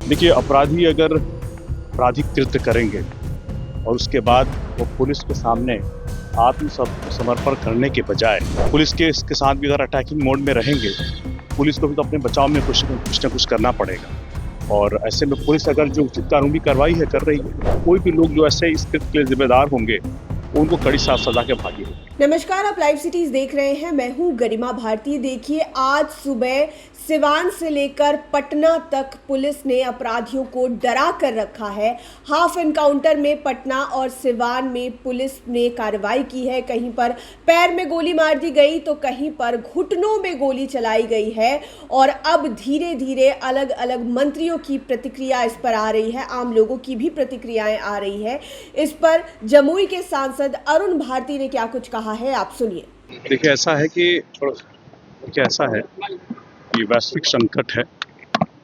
देखिए, अपराधी अगर आपराधिक कृत्य करेंगे और उसके बाद वो पुलिस के सामने आत्मसमर्पण करने के बजाय पुलिस के इसके साथ भी अगर अटैकिंग मोड में रहेंगे, पुलिस को भी तो अपने बचाव में कुछ न कुछ करना पड़ेगा। और ऐसे में पुलिस अगर जो उचित कानूनी कार्रवाई है कर रही है, कोई भी लोग जो ऐसे इस कृत्य के लिए जिम्मेदार होंगे उनको कड़ी सजा के भागी होगी। नमस्कार, आप लाइव सिटीज देख रहे हैं। मैं हूं गरिमा भारती। देखिए, आज सुबह सिवान से लेकर पटना तक पुलिस ने अपराधियों को डरा कर रखा है। हाफ एनकाउंटर में पटना और सिवान में पुलिस ने कार्रवाई की है। कहीं पर पैर में गोली मार दी गई तो कहीं पर घुटनों में गोली चलाई गई है। और अब धीरे धीरे अलग अलग मंत्रियों की प्रतिक्रिया इस पर आ रही है, आम लोगों की भी प्रतिक्रियाएं आ रही है। इस पर जमुई के सांसद अरुण भारती ने क्या कुछ कहा है, आप सुनिए। देखिए, ऐसा है कि वैश्विक संकट है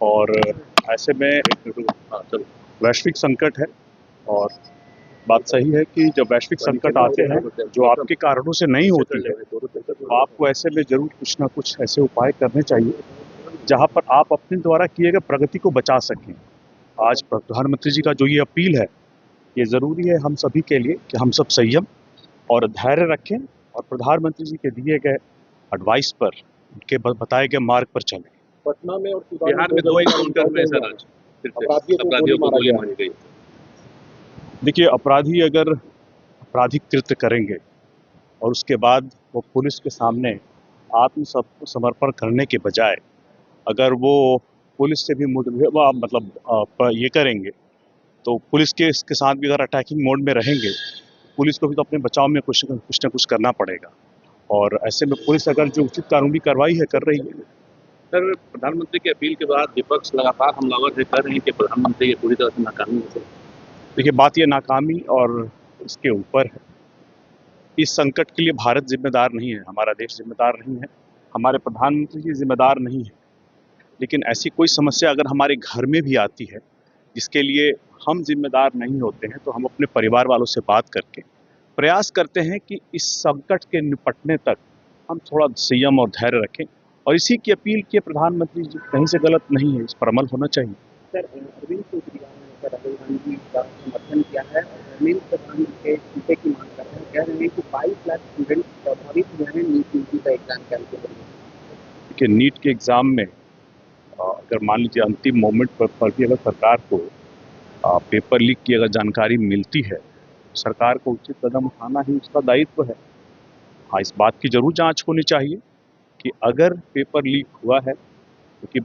और ऐसे में वैश्विक संकट है और बात सही है कि जब वैश्विक संकट आते हैं जो आपके कारणों से नहीं होती है, तो आपको ऐसे में जरूर कुछ ना कुछ ऐसे उपाय करने चाहिए जहां पर आप अपने द्वारा किए गए प्रगति को बचा सकें। आज प्रधानमंत्री जी का जो ये अपील है, ये ज़रूरी है हम सभी के लिए कि हम सब संयम और धैर्य रखें और प्रधानमंत्री जी के दिए गए एडवाइस पर, उनके बताए गए मार्ग पर चलें। पटना में और बिहार में 2 एनकाउंटर में सर आज अपराधियों को गोली मारी गई। देखिए, अपराधी अगर आपराधिक कृत्य करेंगे और उसके बाद वो पुलिस के सामने आत्मसमर्पण करने के बजाय अगर वो पुलिस से भी ये करेंगे, तो पुलिस के इसके साथ भी अगर अटैकिंग मोड में रहेंगे, पुलिस को भी तो अपने बचाव में कुछ न कुछ करना पड़ेगा। और ऐसे में पुलिस अगर जो उचित कानूनी कार्रवाई है कर रही है। सर, प्रधानमंत्री की अपील के बाद विपक्ष लगातार हमलावर कह रहे हैं कि प्रधानमंत्री ये पूरी तरह से नाकामी है। देखिए, बात ये नाकामी और इसके ऊपर है। इस संकट के लिए भारत जिम्मेदार नहीं है, हमारा देश जिम्मेदार नहीं है, हमारे प्रधानमंत्री जी जिम्मेदार नहीं है। लेकिन ऐसी कोई समस्या अगर हमारे घर में भी आती है जिसके लिए हम जिम्मेदार नहीं होते हैं, तो हम अपने परिवार वालों से बात करके प्रयास करते हैं कि इस संकट के निपटने तक हम थोड़ा संयम और धैर्य रखें। और इसी की अपील की प्रधानमंत्री जी कहीं से गलत नहीं है, इस पर अमल होना चाहिए। सर, अरविंद केजरीवाल ने राहुल गांधी का समर्थन किया है और धर्मेंद्र प्रधान के इस्तीफे की मांग कर रहे हैं। कह रहे हैं कि 22 लाख स्टूडेंट प्रभावित हुए हैं नीट यूजी का एग्जाम कैंसिल होने से। देखिए, नीट के एग्ज़ाम में अगर मान लीजिए अंतिम मोमेंट पर भी अगर सरकार को पेपर लीक की अगर जानकारी मिलती है, तो सरकार को उचित कदम उठाना ही उसका दायित्व है। हाँ, इस बात की जरूर जांच होनी चाहिए कि अगर पेपर लीक हुआ है, क्योंकि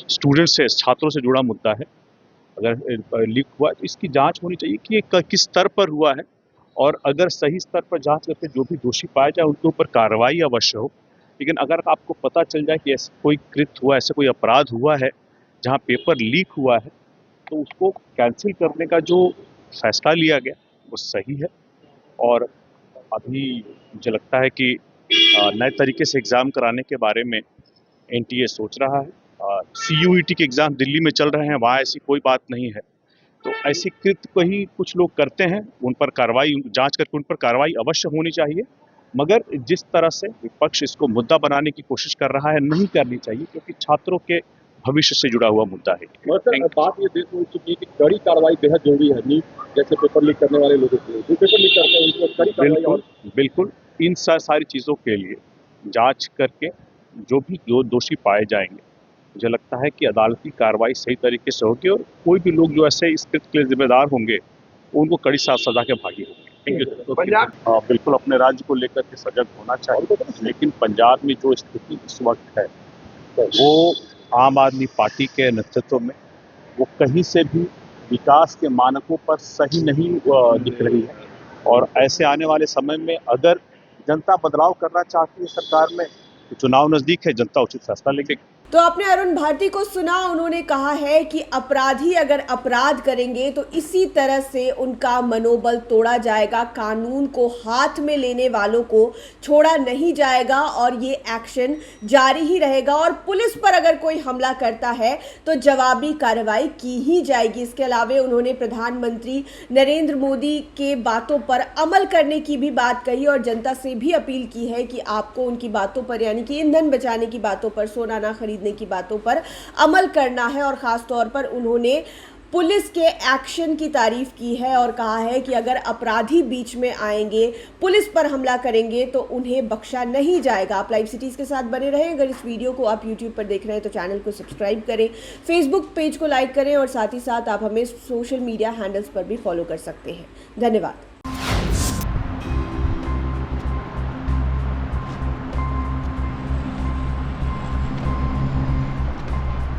स्टूडेंट से, छात्रों से जुड़ा मुद्दा है, अगर लीक हुआ तो इसकी जांच होनी चाहिए कि ये किस स्तर पर हुआ है। और अगर सही स्तर पर जांच करके जो भी दोषी पाया जाए उनके ऊपर कार्रवाई अवश्य हो। लेकिन अगर आपको पता चल जाए कि ऐसा कोई कृत्य हुआ, ऐसा कोई अपराध हुआ है जहां पेपर लीक हुआ है, तो उसको कैंसिल करने का जो फैसला लिया गया वो सही है। और अभी मुझे लगता है कि नए तरीके से एग्ज़ाम कराने के बारे में एनटीए सोच रहा है। CUET के एग्ज़ाम दिल्ली में चल रहे हैं, वहाँ ऐसी कोई बात नहीं है। तो ऐसी कृत्य को ही कुछ लोग करते हैं, उन पर कार्रवाई, जांच करके उन पर कार्रवाई अवश्य होनी चाहिए। मगर जिस तरह से विपक्ष इसको मुद्दा बनाने की कोशिश कर रहा है, नहीं करनी चाहिए, क्योंकि छात्रों के भविष्य से जुड़ा हुआ मुद्दा है। सर, बात ये देश में हो चुकी है कि कड़ी कार्रवाई बेहद जरूरी है। नीट जैसे पेपर लीक करने वाले लोगों के लिए, जो पेपर लीक करते हैं उनको कड़ी कार्रवाई। बिल्कुल इन सारी चीज़ों के लिए जांच करके जो भी दोषी पाए जाएंगे, मुझे लगता है कि अदालती कार्रवाई सही तरीके से होगी और कोई भी लोग जो ऐसे इस कृत्य के लिए जिम्मेदार होंगे उनको कड़ी सजा के भागी होंगे। बिल्कुल अपने राज्य को लेकर के सजग होना चाहिए, लेकिन पंजाब में जो स्थिति इस वक्त है वो आम आदमी पार्टी के नेतृत्व में वो कहीं से भी विकास के मानकों पर सही नहीं दिख रही है। और ऐसे आने वाले समय में अगर जनता बदलाव करना चाहती है सरकार में, तो चुनाव नजदीक है, जनता उचित फैसला लेगी। तो आपने अरुण भारती को सुना, उन्होंने कहा है कि अपराधी अगर अपराध करेंगे तो इसी तरह से उनका मनोबल तोड़ा जाएगा, कानून को हाथ में लेने वालों को छोड़ा नहीं जाएगा और ये एक्शन जारी ही रहेगा। और पुलिस पर अगर कोई हमला करता है तो जवाबी कार्रवाई की ही जाएगी। इसके अलावा उन्होंने प्रधानमंत्री नरेंद्र मोदी के बातों पर अमल करने की भी बात कही और जनता से भी अपील की है कि आपको उनकी बातों पर, यानी कि ईंधन बचाने की बातों पर सोना ना खरीद खरीदने की बातों पर अमल करना है। और ख़ास तौर पर उन्होंने पुलिस के एक्शन की तारीफ की है और कहा है कि अगर अपराधी बीच में आएंगे, पुलिस पर हमला करेंगे तो उन्हें बख्शा नहीं जाएगा। आप लाइव सिटीज़ के साथ बने रहें। अगर इस वीडियो को आप यूट्यूब पर देख रहे हैं तो चैनल को सब्सक्राइब करें, फेसबुक पेज को लाइक करें और साथ ही साथ आप हमें सोशल मीडिया हैंडल्स पर भी फॉलो कर सकते हैं। धन्यवाद।